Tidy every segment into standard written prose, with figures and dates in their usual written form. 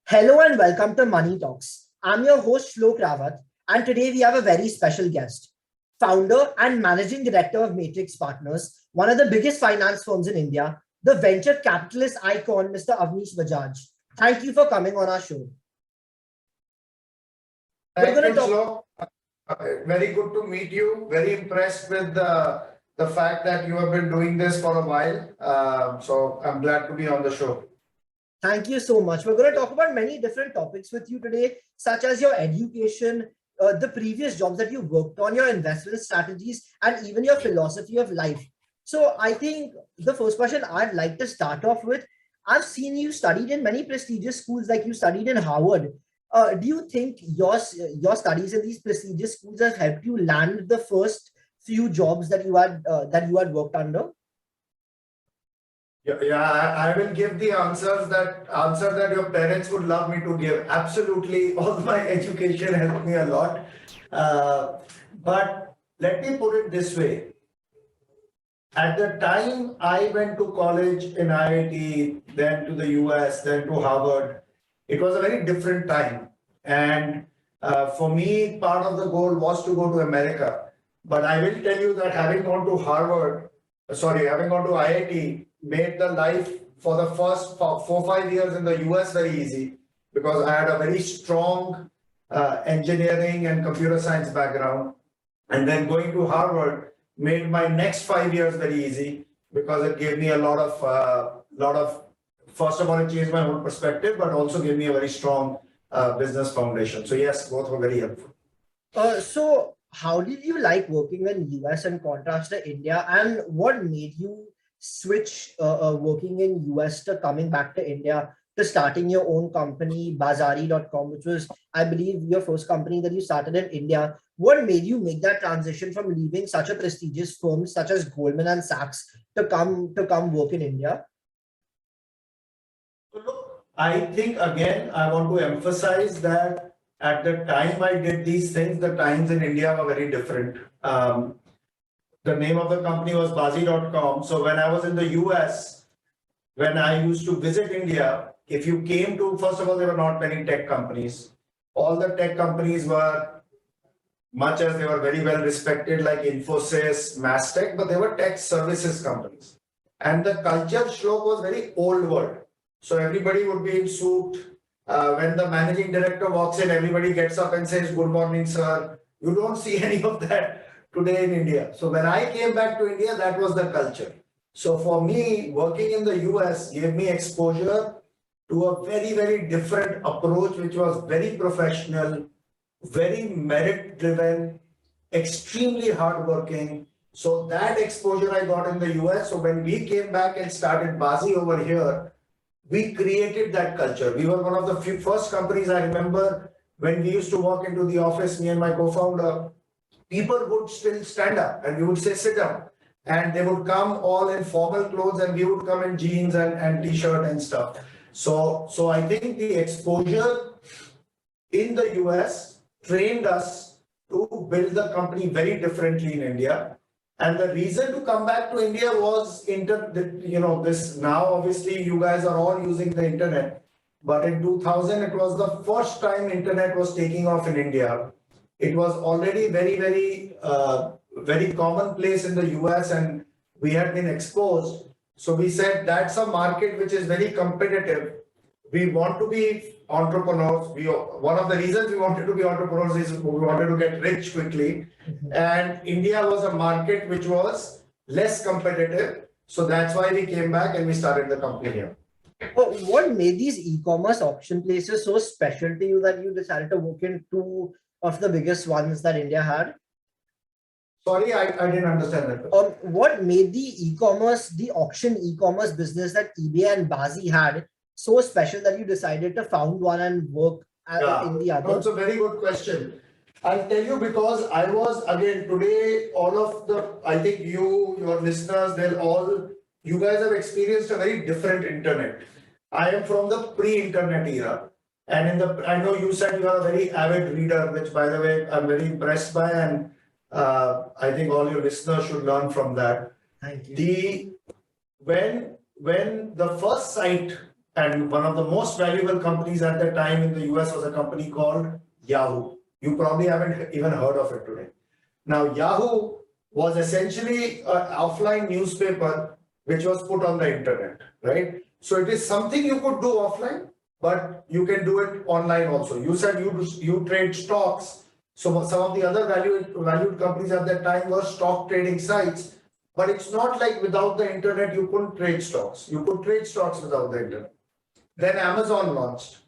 Hello and welcome to Money Talks. I'm your host Shllok Rawat, and today we have a very special guest, founder and managing director of Matrix Partners, one of the biggest finance firms in India, the venture capitalist icon, Mr. Avnish Bajaj. Thank you for coming on our show. We're Thank going you, to talk. Shllok. Very good to meet you. Very impressed with the fact that you have been doing this for a while. So I'm glad to be on the show. Thank you so much. We're going to talk about many different topics with you today, such as your education, the previous jobs that you worked on, your investment strategies, and even your philosophy of life. So I think the first question I'd like to start off with, I've seen you studied in many prestigious schools, like you studied in Harvard. Do you think your studies in these prestigious schools have helped you land the first few jobs that you had worked under? Yeah, I will give the answer that your parents would love me to give. Absolutely, all my education helped me a lot. But let me put it this way. At the time I went to college in IIT, then to the US, then to Harvard, it was a very different time. And for me, part of the goal was to go to America. But I will tell you that having gone to having gone to IIT made the life for the first 4 or 5 years in the US very easy because I had a very strong engineering and computer science background. And then going to Harvard made my next 5 years very easy because it gave me a lot of first of all it changed my whole perspective, but also gave me a very strong business foundation. So yes, both were very helpful. So how did you like working in US in contrast to India, and what made you switch working in US to coming back to India to starting your own company, Bazari.com, which was, I believe, your first company that you started in India? What made you make that transition from leaving such a prestigious firm such as Goldman and Sachs to come work in India? So look, I think again, I want to emphasize that at the time I did these things, the times in India were very different. The name of the company was Bazi.com. So when I was in the US, when I used to visit India, if you came to, first of all, there were not many tech companies. All the tech companies were, much as they were very well respected, like Infosys, Mastech, but they were tech services companies. And the culture, Shllok, was very old world. So everybody would be in suit. When the managing director walks in, everybody gets up and says, "Good morning, sir." You don't see any of that today in India. So when I came back to India, that was the culture. So for me, working in the US gave me exposure to a very, very different approach, which was very professional, very merit driven, extremely hardworking. So that exposure I got in the US. So when we came back and started Bazi over here, we created that culture. We were one of the first companies. I remember when we used to walk into the office, me and my co-founder, people would still stand up and we would say, "Sit down." And they would come all in formal clothes and we would come in jeans and t-shirt and stuff. So I think the exposure in the US trained us to build the company very differently in India. And the reason to come back to India was this now obviously you guys are all using the internet. But in 2000, it was the first time internet was taking off in India. It was already very commonplace in the US and we had been exposed. So we said that's a market which is very competitive. We want to be entrepreneurs. One of the reasons we wanted to be entrepreneurs is we wanted to get rich quickly. And India was a market which was less competitive. So that's why we came back and we started the company here. What made these e-commerce auction places so special to you that you decided to work in two of the biggest ones that India had? Sorry, I didn't understand that. What made the auction e-commerce business that eBay and Bazi had so special that you decided to found one and work in the other? That's a very good question. I'll tell you because I was, again, today, I think your listeners, you guys have experienced a very different internet. I am from the pre-internet era. And I know you said you are a very avid reader, which by the way, I'm very impressed by. And I think all your listeners should learn from that. Thank you. When the first site and one of the most valuable companies at that time in the US was a company called Yahoo. You probably haven't even heard of it today. Now, Yahoo was essentially an offline newspaper which was put on the internet, right? So it is something you could do offline, but you can do it online also. You said you trade stocks. So some of the other valued companies at that time were stock trading sites, but it's not like without the internet you couldn't trade stocks. You could trade stocks without the internet. Then Amazon launched.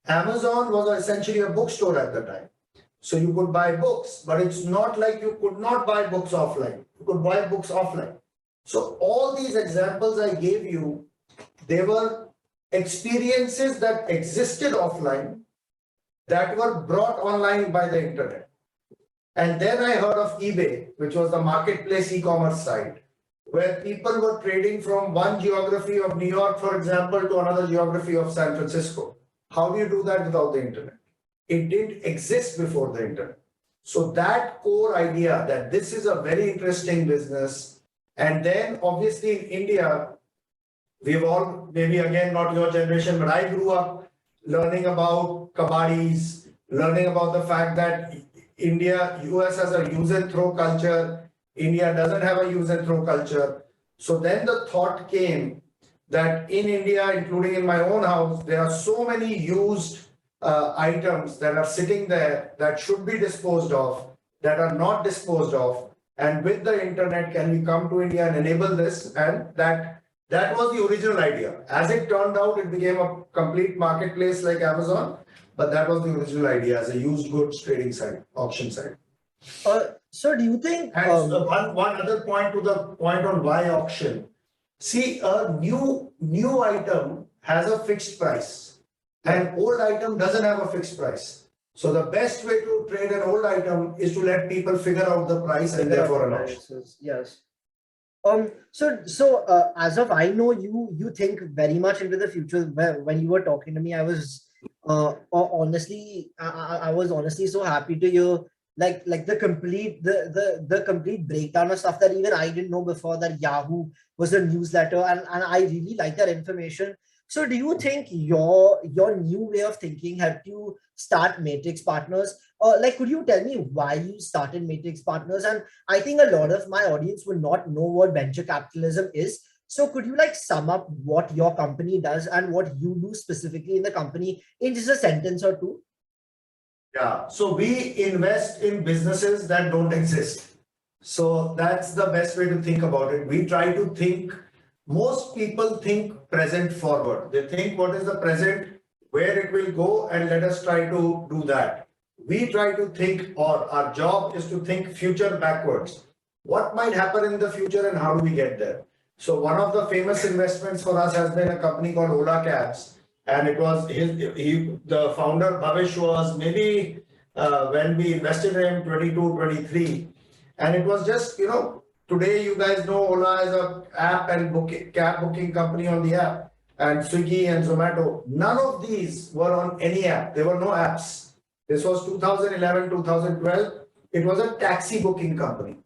Amazon was essentially a bookstore at the time. So you could buy books, but it's not like you could not buy books offline. You could buy books offline. So all these examples I gave you, they were experiences that existed offline that were brought online by the internet. And then I heard of eBay, which was the marketplace e-commerce site, where people were trading from one geography of New York, for example, to another geography of San Francisco. How do you do that without the internet? It didn't exist before the internet. So that core idea that this is a very interesting business, and then obviously in India, we've all, maybe again, not your generation, but I grew up learning about kabadis, learning about the fact that US has a use and throw culture, India doesn't have a use and throw culture. So then the thought came that in India, including in my own house, there are so many used items that are sitting there that should be disposed of, that are not disposed of. And with the internet, can we come to India and enable this? And that was the original idea. As it turned out, it became a complete marketplace like Amazon, but that was the original idea as a used goods trading site, auction site. So do you think? And one other point to the point on why auction. See, a new item has a fixed price. An old item doesn't have a fixed price. So the best way to trade an old item is to let people figure out the price and therefore an auction. Yes. So as of I know, you think very much into the future. When you were talking to me, I was honestly, I was honestly so happy to hear like the complete breakdown of stuff that even I didn't know before, that Yahoo was a newsletter, and I really like that information. So do you think your new way of thinking helped you start Matrix Partners? Like, could you tell me why you started Matrix Partners? And I think a lot of my audience would not know what venture capitalism is. So could you like sum up what your company does and what you do specifically in the company in just a sentence or two? Yeah, so we invest in businesses that don't exist. So that's the best way to think about it. We try to think, most people think present forward. They think what is the present, where it will go, and let us try to do that. We try to think, or our job is to think future backwards. What might happen in the future and how do we get there? So one of the famous investments for us has been a company called Ola Cabs. And it was the founder, Bhavish, was maybe when we invested in him, 22, 23. And it was just, today you guys know Ola is an app and cab booking company on the app, and Swiggy and Zomato. None of these were on any app. There were no apps. This was 2011, 2012. It was a taxi booking company.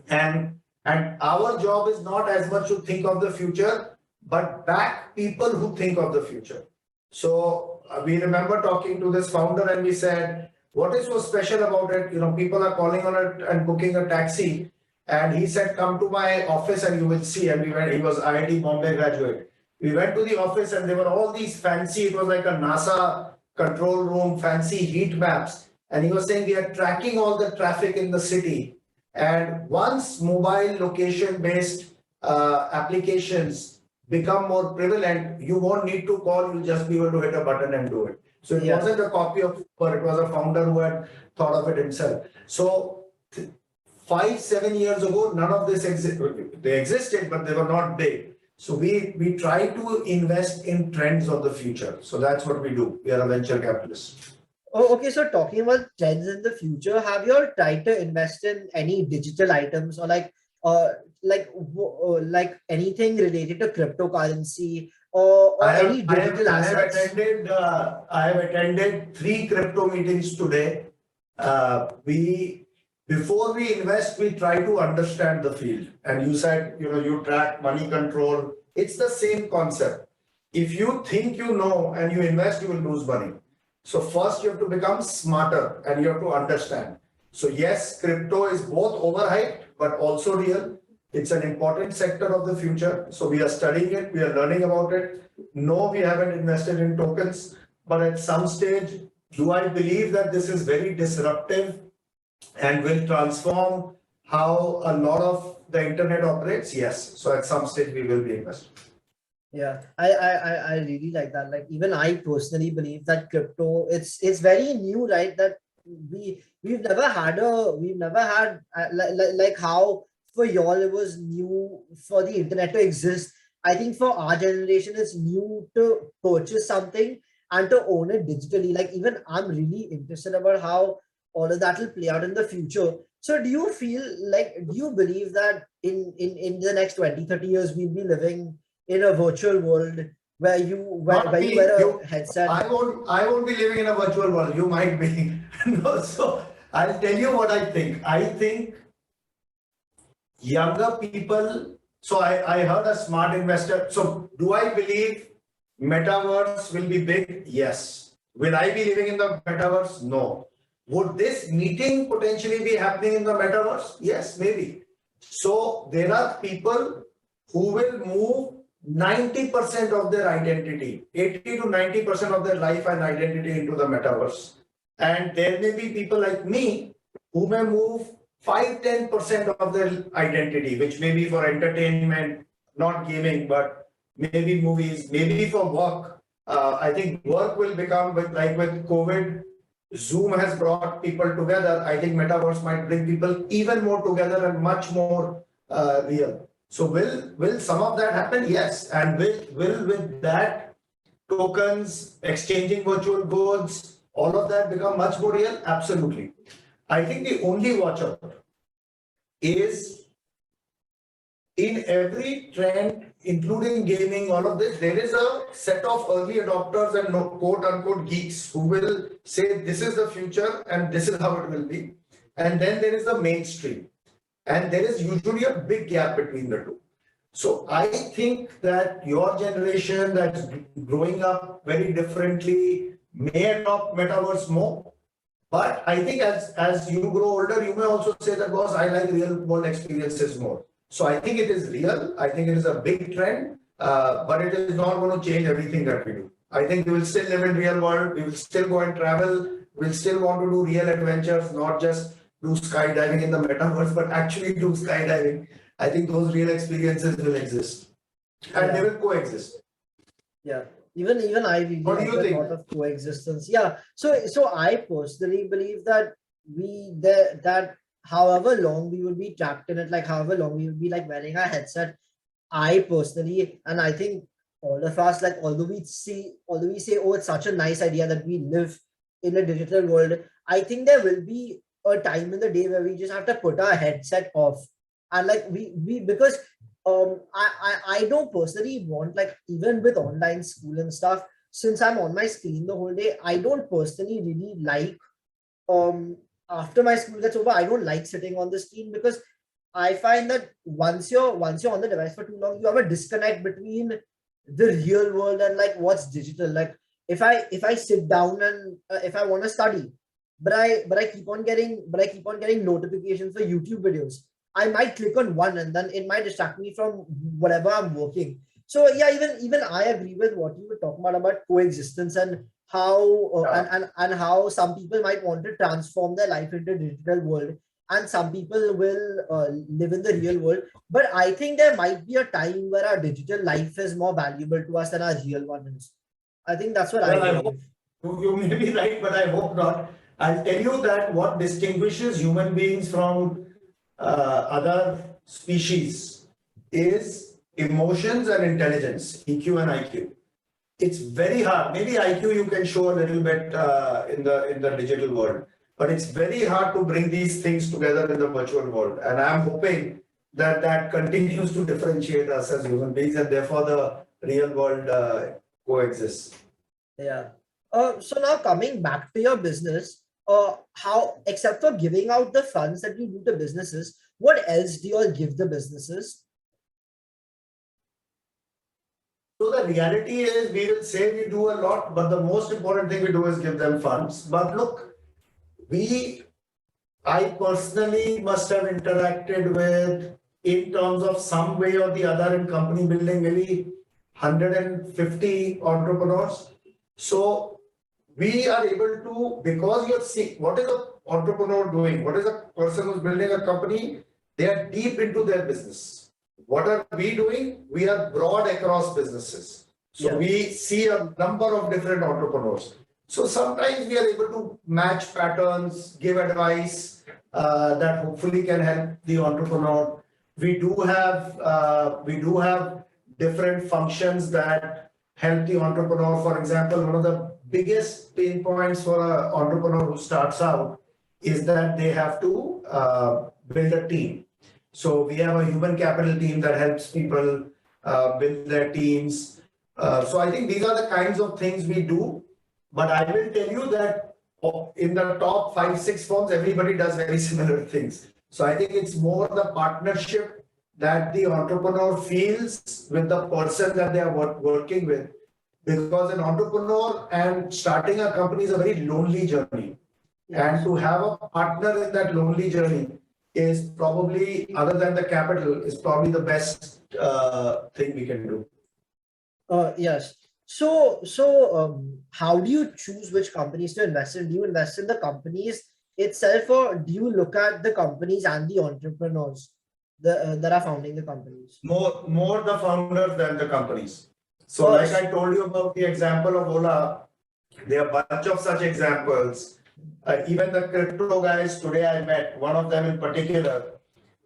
And our job is not as much to think of the future, but back people who think of the future. So we remember talking to this founder and we said, what is so special about it? People are calling on it and booking a taxi. And he said, come to my office and you will see. And we went, he was IIT Bombay graduate. We went to the office and there were all these fancy, it was like a NASA control room, fancy heat maps. And he was saying, we are tracking all the traffic in the city. And once mobile location based applications become more prevalent, you won't need to call, you'll just be able to hit a button and do it. So it wasn't a copy of Uber, it was a founder who had thought of it himself. So 5-7 years ago, none of this existed. They existed, but they were not big. So we try to invest in trends of the future. So that's what we do. We are a venture capitalist. Oh, okay. So talking about trends in the future, have you tried to invest in any digital items or like anything related to cryptocurrency or any digital assets? I have attended 3 crypto meetings today. Before we invest, we try to understand the field. And you said, you track money control. It's the same concept. if you think you know and you invest, you will lose money. So first you have to become smarter and you have to understand. So yes, crypto is both overhyped, but also real. It's an important sector of the future. So we are studying it, we are learning about it. No, we haven't invested in tokens, but at some stage, do I believe that this is very disruptive and will transform how a lot of the internet operates? Yes. So at some stage, we will be investing. Yeah, I really like that. Like even I personally believe that crypto, it's very new, right? That we've never had like how for y'all it was new for the internet to exist. I think for our generation, it's new to purchase something and to own it digitally. Like even I'm really interested about how all of that will play out in the future. So do you feel like, do you believe that in the next 20-30 years we'll be living in a virtual world where Not you me, wear you, a headset? I won't be living in a virtual world. You might be. No, so I'll tell you what I think. I think younger people. So I heard a smart investor. So do I believe metaverse will be big? Yes. Will I be living in the metaverse? No. Would this meeting potentially be happening in the metaverse? Yes, maybe. So there are people who will move 90% of their identity, 80 to 90% of their life and identity into the metaverse. And there may be people like me who may move 5-10% of their identity, which may be for entertainment, not gaming, but maybe movies, maybe for work. I think work will become with COVID, Zoom has brought people together. I think metaverse might bring people even more together and much more real. So will some of that happen? Yes. And will with that tokens, exchanging virtual goods, all of that become much more real? Absolutely. I think the only watch out is in every trend, including gaming, all of this, there is a set of early adopters and quote unquote geeks who will say this is the future and this is how it will be. And then there is the mainstream. And there is usually a big gap between the two. So I think that your generation that's growing up very differently may adopt metaverse more. But I think as you grow older, you may also say that, boss, I like real world experiences more. So I think it is real. I think it is a big trend, but it is not going to change everything that we do. I think we will still live in real world. We will still go and travel. We'll still want to do real adventures, not just do skydiving in the metaverse, but actually do skydiving. I think those real experiences will exist, and they Yeah, will coexist. yeah. Even I really What do like you the think? thought of coexistence. Yeah. So I personally believe that that however long we will be trapped in it, like however long we will be like wearing a headset, I personally, and I think all of us, like although we say, oh, it's such a nice idea that we live in a digital world, I think there will be a time in the day where we just have to put our headset off. And like we because I don't personally want, like even with online school and stuff, since I'm on my screen the whole day, I don't personally really like um after my school gets over, I don't like sitting on the screen, because I find that once you're on the device for too long, you have a disconnect between the real world and like what's digital. Like if I sit down and if I want to study, but I keep on getting notifications for YouTube videos, I might click on one and then it might distract me from whatever I'm working. So yeah, even I agree with what you were talking about coexistence, and how and how some people might want to transform their life into digital world, and some people will live in the real world. But I think there might be a time where our digital life is more valuable to us than our real one is. I think that's what I Well, I hope believe. you may be right, but I hope not. I'll tell you that what distinguishes human beings from other species is emotions and intelligence, EQ and IQ. It's very hard. Maybe IQ you can show a little bit in the digital world, but it's very hard to bring these things together in the virtual world. And I'm hoping that that continues to differentiate us as human beings, and therefore the real world coexists. Yeah. So now coming back to your business, how, except for giving out the funds that you do to businesses, what else do you all give the businesses? So the reality is we will say we do a lot, but the most important thing we do is give them funds. But look, I personally must have interacted with, in terms of some way or the other in company building, maybe 150 entrepreneurs. So we are able to, because you're seeing what is an entrepreneur doing, what is a person who's building a company, they are deep into their business. What are we doing? We are broad across businesses. So we see a number of different entrepreneurs. So sometimes we are able to match patterns, give advice that hopefully can help the entrepreneur. We do have different functions that help the entrepreneur. For example, one of the biggest pain points for an entrepreneur who starts out is that they have to build a team. So we have a human capital team that helps people build their teams. So I think these are the kinds of things we do. But I will tell you that in the top 5-6 firms, everybody does very similar things. So I think it's more the partnership that the entrepreneur feels with the person that they are working with. Because an entrepreneur and starting a company is a very lonely journey. And to have a partner in that lonely journey is probably, other than the capital, is probably the best thing we can do. Yes. So, how do you choose which companies to invest in? Do you invest in the companies itself, or do you look at the companies and the entrepreneurs that are founding the companies? More the founders than the companies. So, like I told you about the example of Ola, there are a bunch of such examples. Even the crypto guys today I met, one of them in particular,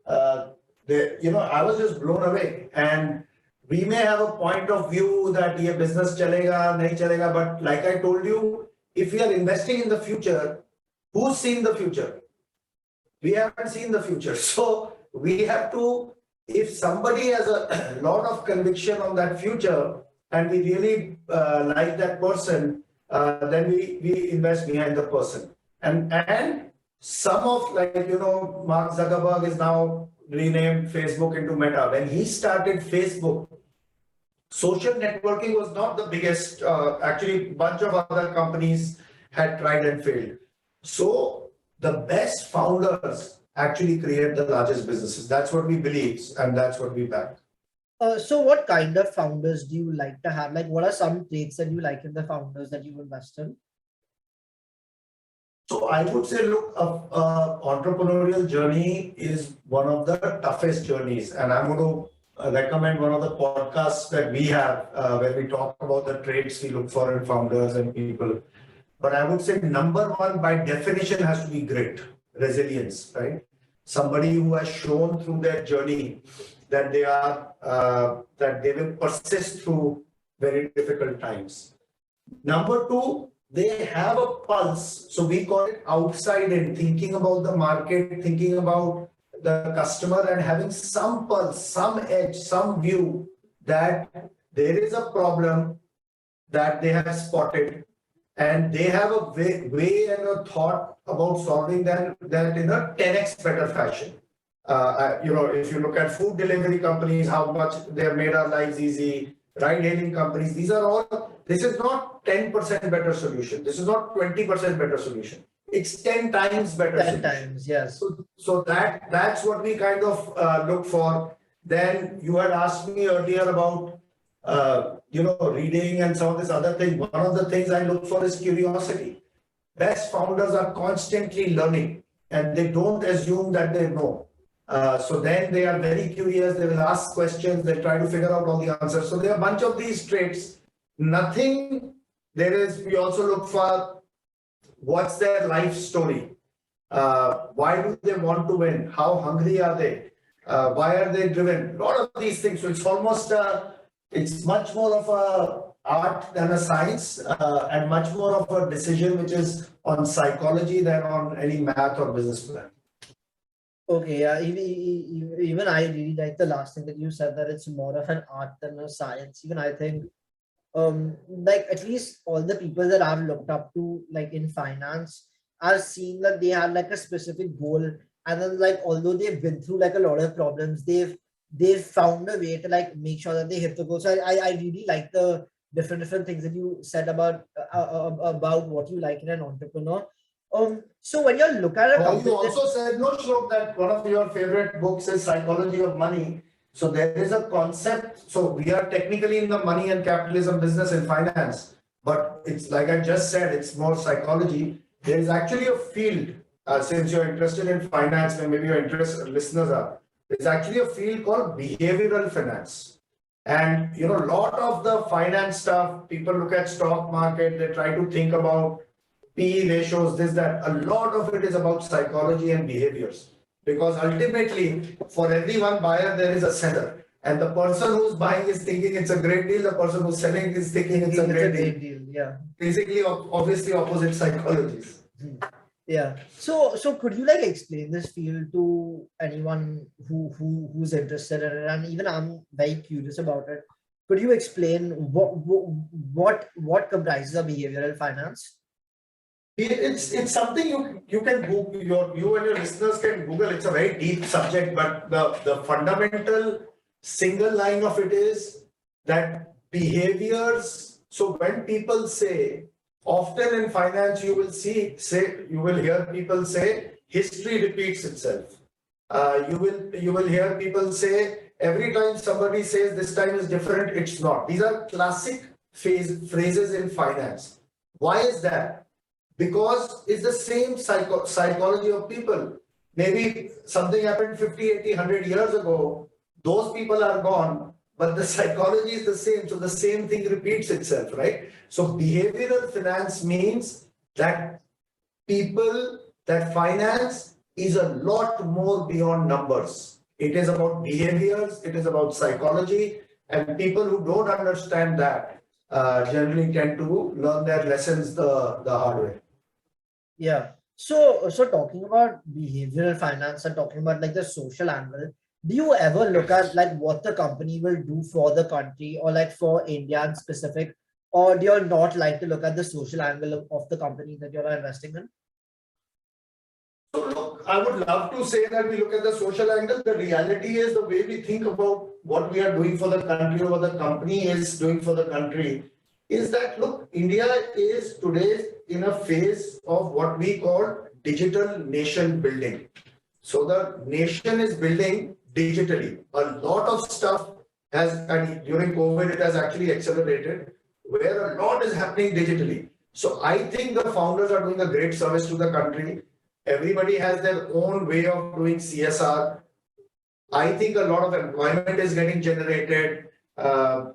I was just blown away. And we may have a point of view that ये business chalega, nahi chalega, but like I told you, if we are investing in the future, who's seen the future? We haven't seen the future. So we have to, if somebody has a lot of conviction on that future and we really like that person, then we invest behind the person. And some of, like, Mark Zuckerberg is now renamed Facebook into Meta. When he started Facebook, social networking was not the biggest. Actually, a bunch of other companies had tried and failed. So the best founders actually create the largest businesses. That's what we believe, and that's what we back. So what kind of founders do you like to have? Like, what are some traits that you like in the founders that you invest in? So I would say, look, entrepreneurial journey is one of the toughest journeys, and I'm going to recommend one of the podcasts that we have where we talk about the traits we look for in founders and people. But I would say number one, by definition, has to be grit, resilience, right? Somebody who has shown through their journey that they will persist through very difficult times. Number two, they have a pulse. So we call it outside in, thinking about the market, thinking about the customer, and having some pulse, some edge, some view that there is a problem that they have spotted, and they have a way and a thought about solving that in a 10x better fashion. If you look at food delivery companies, how much they have made our lives easy, ride-hailing companies, this is not 10% better solution. This is not 20% better solution. It's 10 times better 10 solution. times, yes. So that's what we kind of look for. Then you had asked me earlier about reading and some of this other thing. One of the things I look for is curiosity. Best founders are constantly learning, and they don't assume that they know. So then they are very curious. They will ask questions. They try to figure out all the answers. So there are a bunch of these traits. We also look for what's their life story. Why do they want to win? How hungry are they? Why are they driven? A lot of these things. So it's almost it's much more of a art than a science, and much more of a decision which is on psychology than on any math or business plan. Okay, yeah, even I really like the last thing that you said, that it's more of an art than a science. Even I think, like, at least all the people that I've looked up to, like in finance, are seeing that they have like a specific goal, and then, like, although they've been through like a lot of problems, they've they found a way to like make sure that they hit the goal. So I really like the different things that you said about what you like in an entrepreneur. So when you look at a Oh, you company that also said, no, Shlok, that one of your favorite books is Psychology of Money. So there is a concept. So we are technically in the money and capitalism business in finance, but it's like I just said, it's more psychology. There is actually a field, since you're interested in finance, and maybe your interest listeners are, there's actually a field called behavioral finance. And you know, a lot of the finance stuff, people look at stock market, they try to think about PE ratios, this, that. A lot of it is about psychology and behaviors. Because ultimately, for every one buyer, there is a seller. And the person who's buying is thinking it's a great deal, the person who's selling is thinking it's a great deal. Yeah. Basically, obviously, opposite psychologies. Yeah. So could you like explain this field to anyone who's interested in it? And even I'm very curious about it. Could you explain what comprises of behavioral finance? It's something you can Google, you and your listeners can Google. It's a very deep subject, but the fundamental single line of it is that behaviors. So when people say, often in finance, you will hear people say history repeats itself. You will hear people say every time somebody says this time is different, it's not. These are classic phrases in finance. Why is that? Because it's the same psychology of people. Maybe something happened 50, 80, 100 years ago. Those people are gone, but the psychology is the same. So the same thing repeats itself, right? So behavioral finance means that that finance is a lot more beyond numbers. It is about behaviors, it is about psychology, and people who don't understand that generally tend to learn their lessons the hard way. Yeah. So talking about behavioral finance and talking about like the social angle, do you ever look at like what the company will do for the country or like for India in specific, or do you not like to look at the social angle of the company that you're investing in? So look, I would love to say that we look at the social angle. The reality is the way we think about what we are doing for the country or what the company is doing for the country is that, look, India is today in a phase of what we call digital nation building. So the nation is building digitally. A lot of stuff has, and during COVID, it has actually accelerated, where a lot is happening digitally. So I think the founders are doing a great service to the country. Everybody has their own way of doing CSR. I think a lot of employment is getting generated. A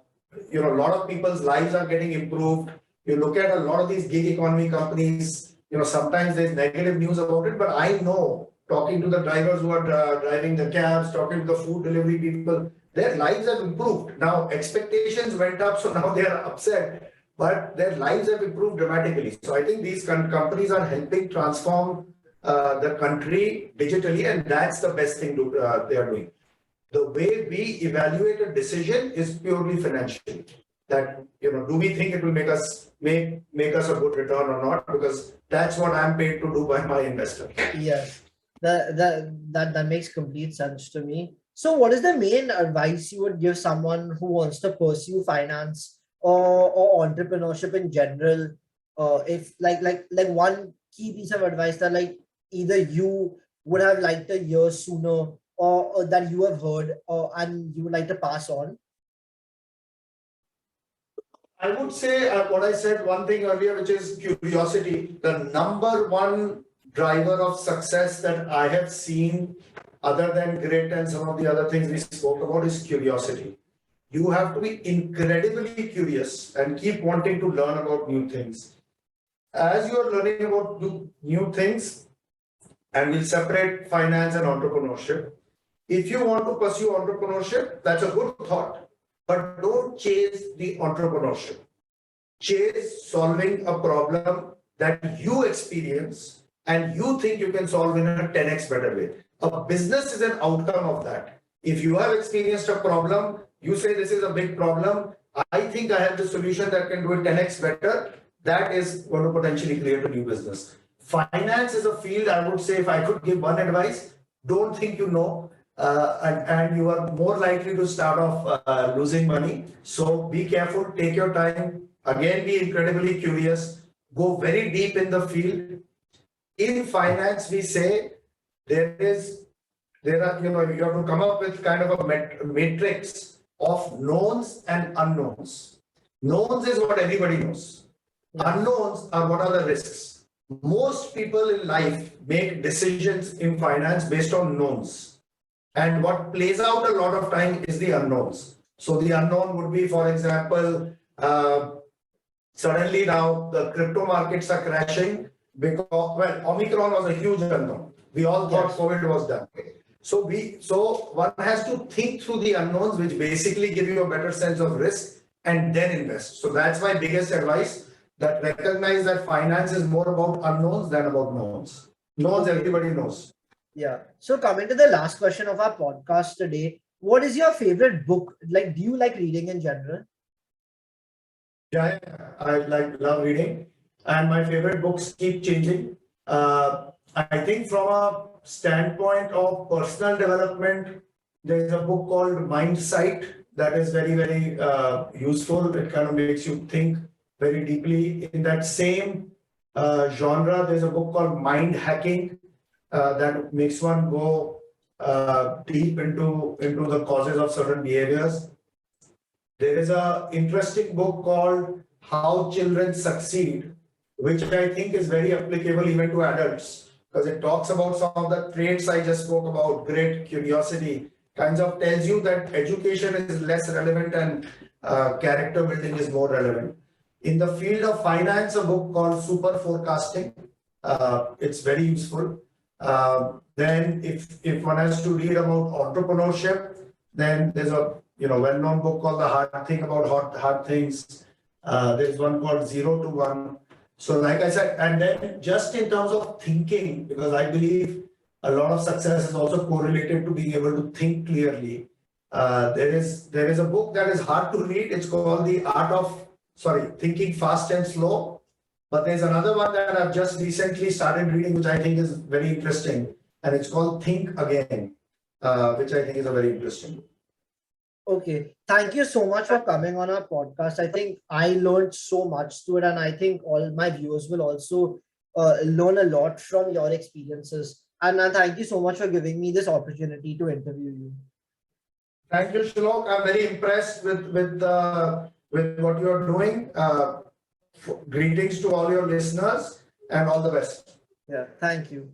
lot of people's lives are getting improved. You look at a lot of these gig economy companies, sometimes there's negative news about it, but I know, talking to the drivers who are driving the cabs, talking to the food delivery people, their lives have improved. Now, expectations went up, so now they are upset, but their lives have improved dramatically. So I think these companies are helping transform the country digitally, and that's the best thing they are doing. The way we evaluate a decision is purely financial. That, do we think it will make us a good return or not? Because that's what I'm paid to do by my investor. Yes, that makes complete sense to me. So, what is the main advice you would give someone who wants to pursue finance or entrepreneurship in general? If like one key piece of advice that like either you would have liked to hear sooner or that you have heard and you would like to pass on? I would say what I said one thing earlier, which is curiosity. The number one driver of success that I have seen, other than grit and some of the other things we spoke about, is curiosity. You have to be incredibly curious and keep wanting to learn about new things. As you are learning about new things, and we'll separate finance and entrepreneurship. If you want to pursue entrepreneurship, that's a good thought, but don't chase the entrepreneurship. Chase solving a problem that you experience and you think you can solve in a 10x better way. A business is an outcome of that. If you have experienced a problem, you say this is a big problem, I think I have the solution that can do it 10x better, that is going to potentially create a new business. Finance is a field, I would say, if I could give one advice, don't think you know. and you are more likely to start off losing money. So be careful, take your time. Again, be incredibly curious, go very deep in the field. In finance, we say there are, you have to come up with kind of a matrix of knowns and unknowns. Knowns is what everybody knows. Unknowns are what are the risks. Most people in life make decisions in finance based on knowns. And what plays out a lot of time is the unknowns. So the unknown would be, for example, suddenly now the crypto markets are crashing because, well, Omicron was a huge unknown. We all thought COVID was done. So one has to think through the unknowns, which basically give you a better sense of risk and then invest. So that's my biggest advice, that recognize that finance is more about unknowns than about knowns. Knowns everybody knows. Yeah. So coming to the last question of our podcast today, what is your favorite book? Like, do you like reading in general? Yeah, I love reading, and my favorite books keep changing. I think from a standpoint of personal development, there is a book called Mindsight that is very, very useful. It kind of makes you think very deeply. In that same genre, there's a book called Mind Hacking that makes one go deep into the causes of certain behaviors. There is an interesting book called How Children Succeed, which I think is very applicable even to adults, because it talks about some of the traits I just spoke about, grit, curiosity, kinds of tells you that education is less relevant and character building is more relevant. In the field of finance, a book called Super Forecasting, it's very useful. Then if one has to read about entrepreneurship, then there's a well-known book called The Hard Thing About Hard Things. There's one called 0 to 1. So like I said, and then just in terms of thinking, because I believe a lot of success is also correlated to being able to think clearly. There is a book that is hard to read. It's called Thinking Fast and Slow. But there's another one that I've just recently started reading, which I think is very interesting. And it's called Think Again, which I think is a very interesting book. Okay. Thank you so much for coming on our podcast. I think I learned so much to it, and I think all my viewers will also learn a lot from your experiences. And thank you so much for giving me this opportunity to interview you. Thank you, Shllok. I'm very impressed with what you're doing. Greetings to all your listeners and all the best. Yeah. Thank you.